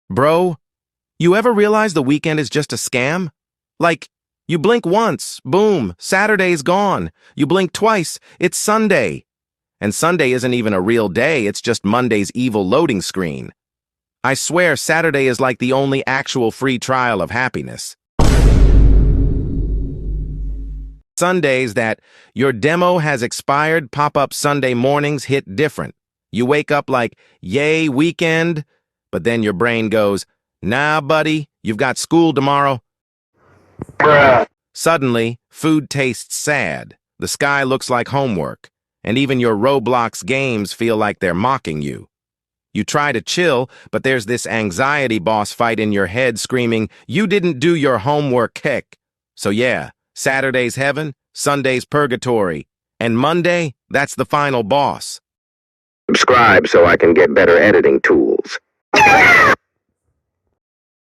Bro, you ever realize the weekend is just a scam? Like, you blink once, boom, Saturday's gone. You blink twice, it's Sunday. And Sunday isn't even a real day, it's just Monday's evil loading screen. I swear Saturday is like the only actual free trial of happiness. Sundays that your demo has expired pop-up Sunday mornings hit different. You wake up like, yay, weekend, but then your brain goes, nah, buddy, you've got school tomorrow. Bruh. Suddenly, food tastes sad, the sky looks like homework, and even your Roblox games feel like they're mocking you. You try to chill, but there's this anxiety boss fight in your head screaming, you didn't do your homework, heck. So yeah, Saturday's heaven, Sunday's purgatory, and Monday, that's the final boss. Subscribe so I can get better editing tools.